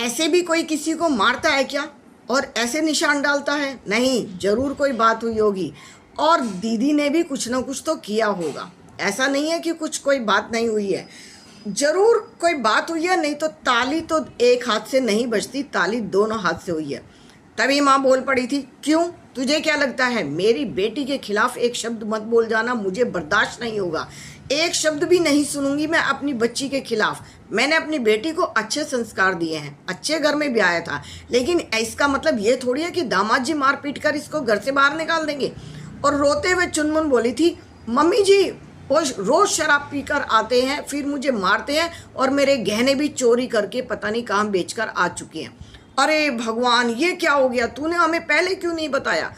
ऐसे भी कोई किसी को मारता है क्या और ऐसे निशान डालता है? नहीं, जरूर कोई बात हुई होगी और दीदी ने भी कुछ ना कुछ तो किया होगा। ऐसा नहीं है कि कुछ कोई बात नहीं हुई है, जरूर कोई बात हुई है, नहीं तो ताली तो एक हाथ से नहीं बजती, ताली दोनों हाथ से हुई है। तभी माँ बोल पड़ी थी, क्यों, तुझे क्या लगता है मेरी बेटी के खिलाफ एक शब्द मत बोल जाना, मुझे बर्दाश्त नहीं होगा। एक शब्द भी नहीं सुनूंगी मैं अपनी बच्ची के खिलाफ। मैंने अपनी बेटी को अच्छे संस्कार दिए हैं, अच्छे घर में भी आया था, लेकिन इसका मतलब ये थोड़ी है कि दामाद जी मार पीट कर इसको घर से बाहर निकाल देंगे। और रोते हुए चुनमुन बोली थी, मम्मी जी वो रोज शराब पीकर आते हैं, फिर मुझे मारते हैं और मेरे गहने भी चोरी करके पता नहीं कहाँ बेचकर आ चुके हैं। अरे भगवान, ये क्या हो गया, तूने हमें पहले क्यों नहीं बताया?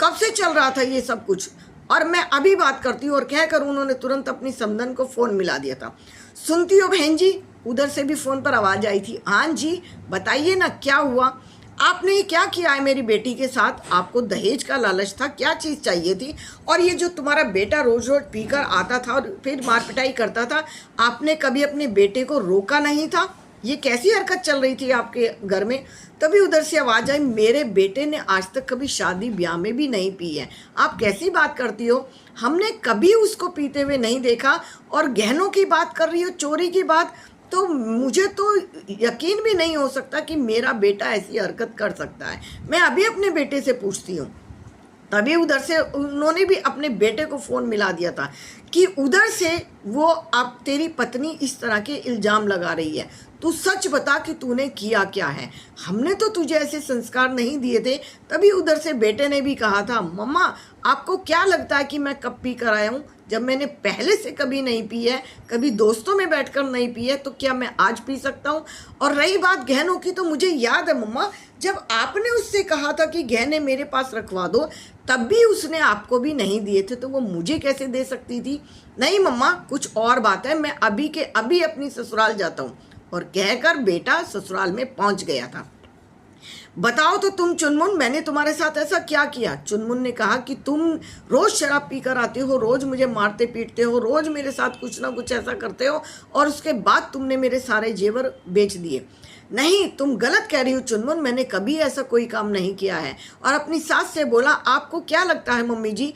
कब से चल रहा था ये सब कुछ? और मैं अभी बात करती हूँ। और कहकर उन्होंने तुरंत अपनी समधन को फ़ोन मिला दिया था। सुनती हो बहन जी? उधर से भी फ़ोन पर आवाज़ आई थी। हाँ जी बताइए ना, क्या हुआ? आपने ये क्या किया है मेरी बेटी के साथ? आपको दहेज का लालच था, क्या चीज़ चाहिए थी? और ये जो तुम्हारा बेटा रोज रोज पीकर आता था और फिर मार पिटाई करता था, आपने कभी अपने बेटे को रोका नहीं था? ये कैसी हरकत चल रही थी आपके घर में? तभी उधर से आवाज़ आई, मेरे बेटे ने आज तक कभी शादी ब्याह में भी नहीं पी है। आप कैसी बात करती हो? हमने कभी उसको पीते हुए नहीं देखा। और गहनों की बात कर रही हो, चोरी की बात, तो मुझे तो यकीन भी नहीं हो सकता कि मेरा बेटा ऐसी हरकत कर सकता है। मैं अभी अपने बेटे से पूछती हूँ। तभी उधर से उन्होंने भी अपने बेटे को फ़ोन मिला दिया था कि उधर से वो अब तेरी पत्नी इस तरह के इल्ज़ाम लगा रही है, तू सच बता कि तूने किया क्या है, हमने तो तुझे ऐसे संस्कार नहीं दिए थे। तभी उधर से बेटे ने भी कहा था, मम्मा आपको क्या लगता है कि मैं कब पी कर आया हूँ? जब मैंने पहले से कभी नहीं पी है, कभी दोस्तों में बैठकर नहीं पी है, तो क्या मैं आज पी सकता हूँ? और रही बात गहनों की, तो मुझे याद है मम्मा, जब आपने उससे कहा था कि गहने मेरे पास रखवा दो, तब भी उसने आपको भी नहीं दिए थे, तो वो मुझे कैसे दे सकती थी? नहीं मम्मा, कुछ और बात है, मैं अभी के अभी अपनी ससुराल जाता हूँ। और कहकर बेटा ससुराल में पहुंच गया था। बताओ तो तुम चुनमुन, मैंने तुम्हारे साथ ऐसा क्या किया? चुनमुन ने कहा कि तुम रोज शराब पीकर आते हो, रोज मुझे मारते पीटते हो, रोज मेरे साथ कुछ ना कुछ ऐसा करते हो, और उसके बाद तुमने मेरे सारे जेवर बेच दिए। नहीं, तुम गलत कह रही हो चुनमुन, मैंने कभी ऐसा कोई काम नहीं किया है। और अपनी सास से बोला, आपको क्या लगता है मम्मी जी,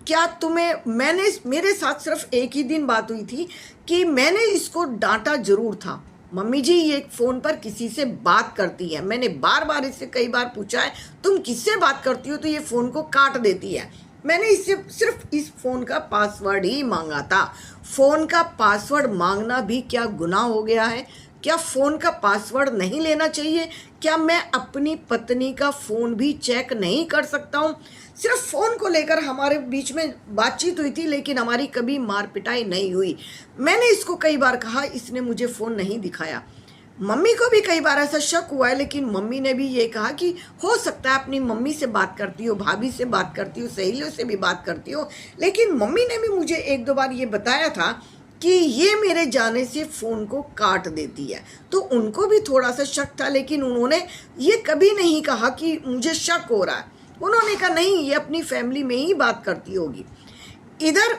क्या तुम्हें, मैंने, मेरे साथ सिर्फ एक ही दिन बात हुई थी कि मैंने इसको डांटा जरूर था। मम्मी जी ये फ़ोन पर किसी से बात करती है, मैंने बार बार इससे कई बार पूछा है तुम किससे बात करती हो, तो ये फ़ोन को काट देती है। मैंने इससे सिर्फ इस फ़ोन का पासवर्ड ही मांगा था। फ़ोन का पासवर्ड मांगना भी क्या गुनाह हो गया है? क्या फ़ोन का पासवर्ड नहीं लेना चाहिए? क्या मैं अपनी पत्नी का फ़ोन भी चेक नहीं कर सकता हूँ? सिर्फ फ़ोन को लेकर हमारे बीच में बातचीत हुई थी, लेकिन हमारी कभी मार पिटाई नहीं हुई। मैंने इसको कई बार कहा, इसने मुझे फ़ोन नहीं दिखाया। मम्मी को भी कई बार ऐसा शक हुआ है, लेकिन मम्मी ने भी ये कहा कि हो सकता है अपनी मम्मी से बात करती हो, भाभी से बात करती हो, सहेलियों से भी बात करती हो। लेकिन मम्मी ने भी मुझे एक दो बार ये बताया था कि ये मेरे जाने से फ़ोन को काट देती है, तो उनको भी थोड़ा सा शक था, लेकिन उन्होंने ये कभी नहीं कहा कि मुझे शक हो रहा है। उन्होंने कहा नहीं, ये अपनी फैमिली में ही बात करती होगी। इधर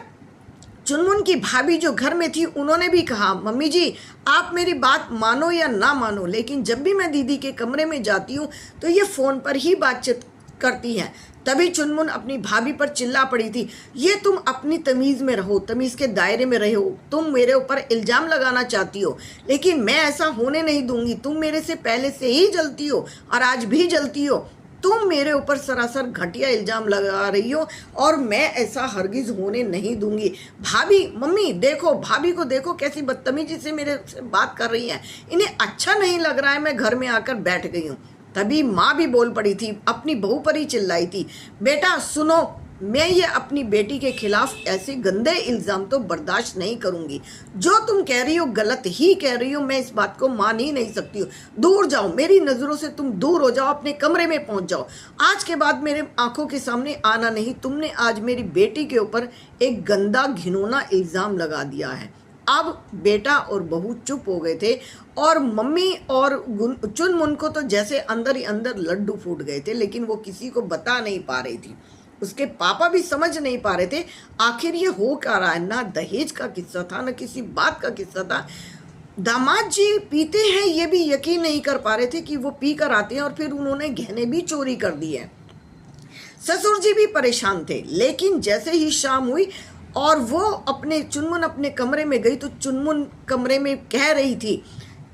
चुनमुन की भाभी जो घर में थी, उन्होंने भी कहा, मम्मी जी आप मेरी बात मानो या ना मानो, लेकिन जब भी मैं दीदी के कमरे में जाती हूँ तो ये फ़ोन पर ही बातचीत करती हैं। तभी चुनमुन अपनी भाभी पर चिल्ला पड़ी थी, ये तुम अपनी तमीज़ में रहो, तमीज़ के दायरे में रहो, तुम मेरे ऊपर इल्ज़ाम लगाना चाहती हो, लेकिन मैं ऐसा होने नहीं दूंगी। तुम मेरे से पहले से ही जलती हो और आज भी जलती हो। तुम मेरे ऊपर सरासर घटिया इल्ज़ाम लगा रही हो और मैं ऐसा हरगिज़ होने नहीं दूंगी। भाभी, मम्मी देखो, भाभी को देखो कैसी बदतमीजी से मेरे से बात कर रही हैं, इन्हें अच्छा नहीं लग रहा है, मैं घर में आकर बैठ गई हूँ। तभी माँ भी बोल पड़ी थी, अपनी बहू पर ही चिल्लाई थी, बेटा सुनो, मैं ये अपनी बेटी के खिलाफ ऐसे गंदे इल्ज़ाम तो बर्दाश्त नहीं करूँगी। जो तुम कह रही हो गलत ही कह रही हो, मैं इस बात को मान ही नहीं सकती हूँ। दूर जाओ, मेरी नज़रों से तुम दूर हो जाओ, अपने कमरे में पहुँच जाओ। आज के बाद मेरे आंखों के सामने आना नहीं। तुमने आज मेरी बेटी के ऊपर एक गंदा घिनौना इल्ज़ाम लगा दिया है। अब बेटा और बहू चुप हो गए थे और मम्मी और चुनमुन को तो जैसे अंदर ही अंदर लड्डू फूट गए थे, लेकिन वो किसी को बता नहीं पा रही थी। उसके पापा भी समझ नहीं पा रहे थे आखिर ये हो क्या रहा है। ना दहेज का किस्सा था, ना किसी बात का किस्सा था। दामाद जी पीते हैं ये भी यकीन नहीं कर पा रहे थे कि वो पी कर आते हैं और फिर उन्होंने गहने भी चोरी कर दिए। ससुर जी भी परेशान थे, लेकिन जैसे ही शाम हुई और वो चुनमुन अपने कमरे में गई तो चुनमुन कमरे में कह रही थी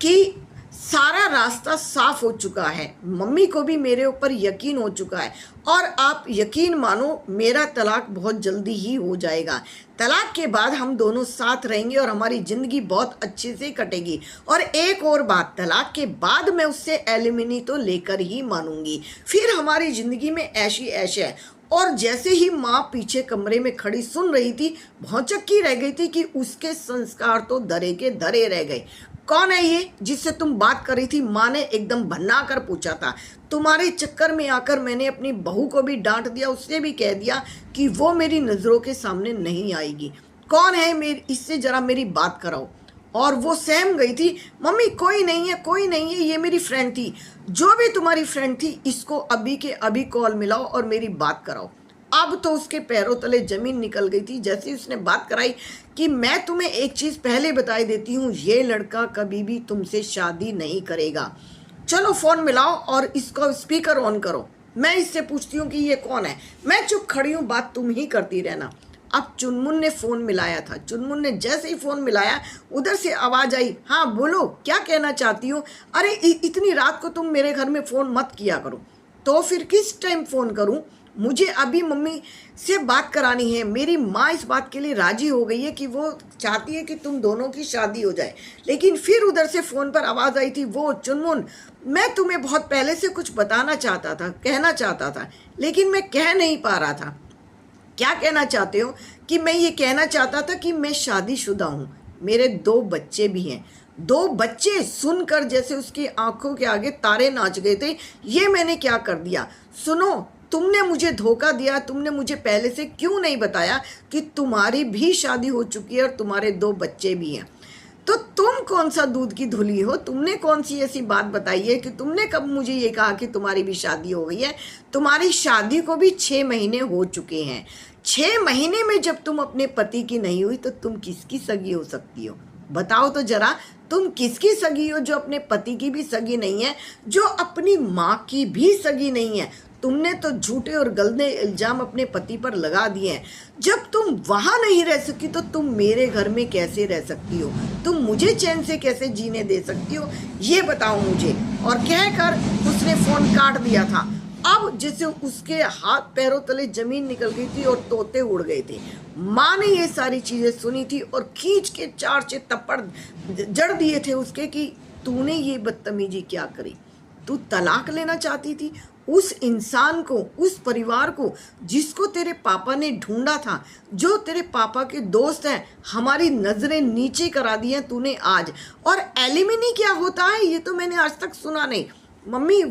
कि सारा रास्ता साफ हो चुका है, मम्मी को भी मेरे ऊपर यकीन हो चुका है और आप यकीन मानो मेरा तलाक बहुत जल्दी ही हो जाएगा। तलाक के बाद हम दोनों साथ रहेंगे और हमारी ज़िंदगी बहुत अच्छे से कटेगी। और एक और बात, तलाक के बाद मैं उससे एलिमिनी तो लेकर ही मानूंगी, फिर हमारी ज़िंदगी में ऐशी ऐश है। और जैसे ही माँ पीछे कमरे में खड़ी सुन रही थी, भौचक्की रह गई थी कि उसके संस्कार तो धरे के धरे रह गए। कौन है ये जिससे तुम बात कर रही थी? माँ ने एकदम भन्ना कर पूछा था। तुम्हारे चक्कर में आकर मैंने अपनी बहू को भी डांट दिया, उससे भी कह दिया कि वो मेरी नज़रों के सामने नहीं आएगी। कौन है मेरी, इससे जरा मेरी बात कराओ। और वो सहम गई थी, मम्मी कोई नहीं है, कोई नहीं है, ये मेरी फ्रेंड थी। जो भी तुम्हारी फ्रेंड थी, इसको अभी के अभी कॉल मिलाओ और मेरी बात कराओ। अब तो उसके पैरों तले जमीन निकल गई थी जैसे ही उसने बात कराई कि मैं तुम्हें एक चीज़ पहले बताई देती हूँ, ये लड़का कभी भी तुमसे शादी नहीं करेगा। चलो फ़ोन मिलाओ और इसको स्पीकर ऑन करो, मैं इससे पूछती हूँ कि ये कौन है। मैं चुप खड़ी हूँ, बात तुम ही करती रहना। अब चुनमुन ने फ़ोन मिलाया था। चुनमुन ने जैसे ही फ़ोन मिलाया, उधर से आवाज़ आई, हाँ बोलो क्या कहना चाहती हो? अरे इतनी रात को तुम मेरे घर में फ़ोन मत किया करो। तो फिर किस टाइम फ़ोन करूँ? मुझे अभी मम्मी से बात करानी है। मेरी माँ इस बात के लिए राजी हो गई है कि वो चाहती है कि तुम दोनों की शादी हो जाए। लेकिन फिर उधर से फ़ोन पर आवाज़ आई थी, वो चुनमुन, मैं तुम्हें बहुत पहले से कुछ बताना चाहता था, कहना चाहता था, लेकिन मैं कह नहीं पा रहा था। क्या कहना चाहते हो? कि मैं ये कहना चाहता था कि मैं शादीशुदा हूँ, मेरे 2 बच्चे भी हैं। 2 बच्चे सुनकर जैसे उसकी आंखों के आगे तारे नाच गए थे। ये मैंने क्या कर दिया? सुनो, तुमने मुझे धोखा दिया। तुमने मुझे पहले से क्यों नहीं बताया कि तुम्हारी भी शादी हो चुकी है और तुम्हारे 2 बच्चे भी हैं? तो तुम कौन सा दूध की धुली हो? तुमने कौन सी ऐसी बात बताई है कि तुमने कब मुझे ये कहा कि तुम्हारी भी शादी हो गई है? तुम्हारी शादी को भी 6 महीने हो चुके हैं। 6 महीने में जब तुम अपने पति की नहीं हुई तो तुम किसकी सगी हो सकती हो? बताओ तो जरा, तुम किसकी सगी हो जो अपने पति की भी सगी नहीं है, जो अपनी माँ की भी सगी नहीं है? तुमने तो झूठे और गंदे इल्जाम अपने पति पर लगा दिए हैं। जब तुम वहाँ नहीं रह सकती तो तुम मेरे घर में कैसे रह सकती हो? तुम मुझे चैन से कैसे जीने दे सकती हो, ये बताओ मुझे। और कहकर उसने फ़ोन काट दिया था। अब जैसे उसके हाथ पैरों तले जमीन निकल गई थी और तोते उड़ गए थे। माँ ने ये सारी चीज़ें सुनी थी और खींच के 4 थप्पड़ जड़ दिए थे उसके कि तूने ये बदतमीजी क्या करी? तू तलाक लेना चाहती थी उस इंसान को, उस परिवार को जिसको तेरे पापा ने ढूंढा था, जो तेरे पापा के दोस्त हैं। हमारी नज़रें नीचे करा दी हैं तूने आज। और एलिमिनी क्या होता है ये तो मैंने आज तक सुना नहीं। मम्मी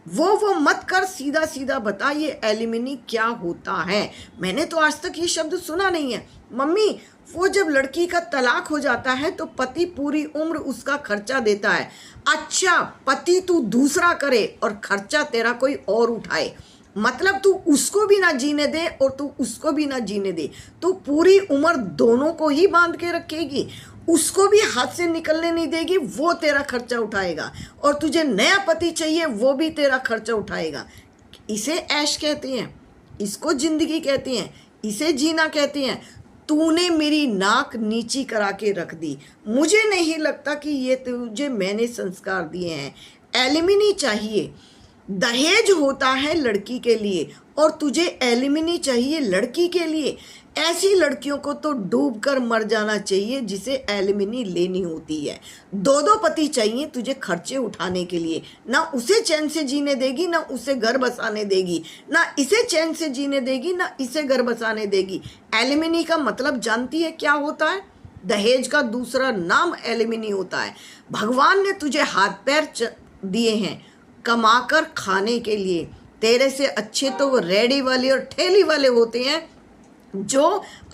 वो मत कर, सीधा सीधा बता ये एलिमिनी क्या होता है? मैंने तो आज तक ये शब्द सुना नहीं है। मम्मी, वो जब लड़की का तलाक हो जाता है तो पति पूरी उम्र उसका खर्चा देता है। अच्छा, पति तू दूसरा करे और खर्चा तेरा कोई और उठाए, मतलब तू उसको भी ना जीने दे और तू उसको भी ना जीने दे। तू पूरी उम्र दोनों को ही बांध के रखेगी, उसको भी हाथ से निकलने नहीं देगी, वो तेरा खर्चा उठाएगा। और तुझे नया पति चाहिए, वो भी तेरा खर्चा उठाएगा। इसे ऐश कहते हैं, इसको जिंदगी कहते हैं, इसे जीना कहते हैं। तूने मेरी नाक नीची करा के रख दी। मुझे नहीं लगता कि ये तुझे मैंने संस्कार दिए हैं। एलिमिनी चाहिए, दहेज होता है लड़की के लिए और तुझे एलिमिनी चाहिए लड़की के लिए। ऐसी लड़कियों को तो डूबकर मर जाना चाहिए जिसे एलिमिनी लेनी होती है। 2 पति चाहिए तुझे खर्चे उठाने के लिए। ना उसे चैन से जीने देगी, ना उसे घर बसाने देगी, ना इसे चैन से जीने देगी, ना इसे घर बसाने देगी। एलिमिनी का मतलब जानती है क्या होता है? दहेज का दूसरा नाम एलिमिनी होता है। भगवान ने तुझे हाथ पैर दिए हैं कमाकर खाने के लिए। तेरे से अच्छे तो वो रेडी वाले और ठेली वाले होते हैं जो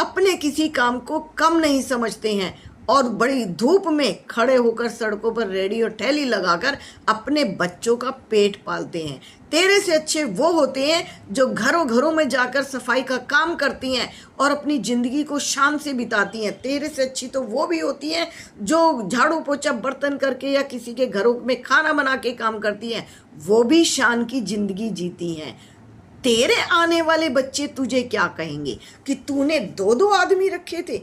अपने किसी काम को कम नहीं समझते हैं और बड़ी धूप में खड़े होकर सड़कों पर रेडियो ठेली लगाकर अपने बच्चों का पेट पालते हैं। तेरे से अच्छे वो होते हैं जो घरों घरों में जाकर सफाई का काम करती हैं और अपनी ज़िंदगी को शान से बिताती हैं। तेरे से अच्छी तो वो भी होती हैं जो झाड़ू पोछा बर्तन करके या किसी के घरों में खाना बना के काम करती हैं, वो भी शान की ज़िंदगी जीती हैं। तेरे आने वाले बच्चे तुझे क्या कहेंगे कि तूने 2-2 आदमी रखे थे।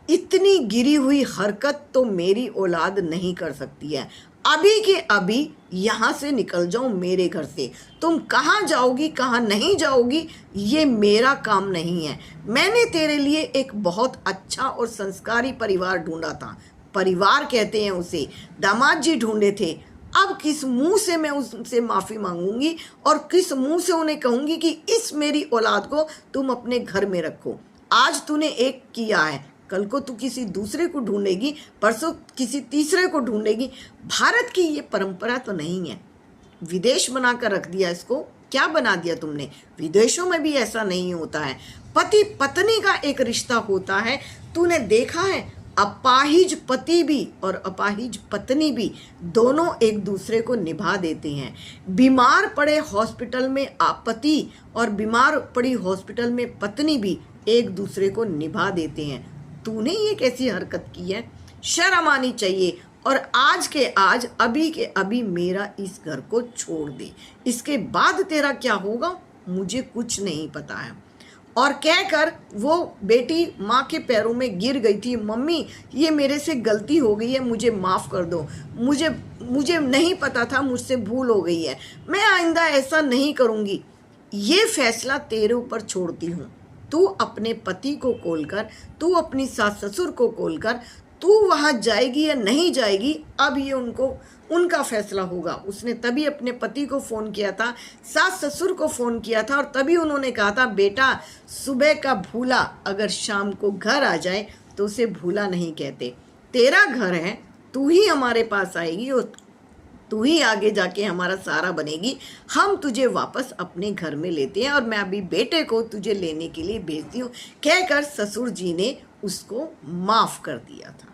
इतनी गिरी हुई हरकत तो मेरी औलाद नहीं कर सकती है। अभी के अभी यहाँ से निकल जाओ मेरे घर से। तुम कहाँ जाओगी कहाँ नहीं जाओगी ये मेरा काम नहीं है। मैंने तेरे लिए एक बहुत अच्छा और संस्कारी परिवार ढूंढा था, परिवार कहते हैं उसे, दामाद जी ढूंढे थे। अब किस मुंह से मैं उनसे माफ़ी मांगूंगी और किस मुंह से उन्हें कहूंगी कि इस मेरी औलाद को तुम अपने घर में रखो। आज तूने एक किया है, कल को तू किसी दूसरे को ढूंढेगी, परसों किसी तीसरे को ढूंढेगी। भारत की ये परंपरा तो नहीं है। विदेश बनाकर रख दिया इसको, क्या बना दिया तुमने। विदेशों में भी ऐसा नहीं होता है। पति पत्नी का एक रिश्ता होता है। तूने देखा है अपाहिज पति भी और अपाहिज पत्नी भी दोनों एक दूसरे को निभा देते हैं। बीमार पड़े हॉस्पिटल में पति और बीमार पड़ी हॉस्पिटल में पत्नी भी एक दूसरे को निभा देते हैं। तूने ये कैसी हरकत की है, शर्म आनी चाहिए। और आज के आज अभी के अभी मेरा इस घर को छोड़ दे। इसके बाद तेरा क्या होगा मुझे कुछ नहीं पता है। और कहकर वो बेटी माँ के पैरों में गिर गई थी, मम्मी ये मेरे से गलती हो गई है, मुझे माफ़ कर दो, मुझे नहीं पता था, मुझसे भूल हो गई है, मैं आइंदा ऐसा नहीं करूँगी। ये फैसला तेरे ऊपर छोड़ती हूँ। तू अपने पति को कॉल कर, तू अपनी सास ससुर को कॉल कर, तू वहाँ जाएगी या नहीं जाएगी अब ये उनका फैसला होगा। उसने तभी अपने पति को फ़ोन किया था, सास ससुर को फ़ोन किया था और तभी उन्होंने कहा था बेटा सुबह का भूला अगर शाम को घर आ जाए तो उसे भूला नहीं कहते। तेरा घर है, तू ही हमारे पास आएगी और तू ही आगे जाके हमारा सहारा बनेगी। हम तुझे वापस अपने घर में लेते हैं और मैं अभी बेटे को तुझे लेने के लिए भेजती हूँ, कहकर ससुर जी ने उसको माफ़ कर दिया था।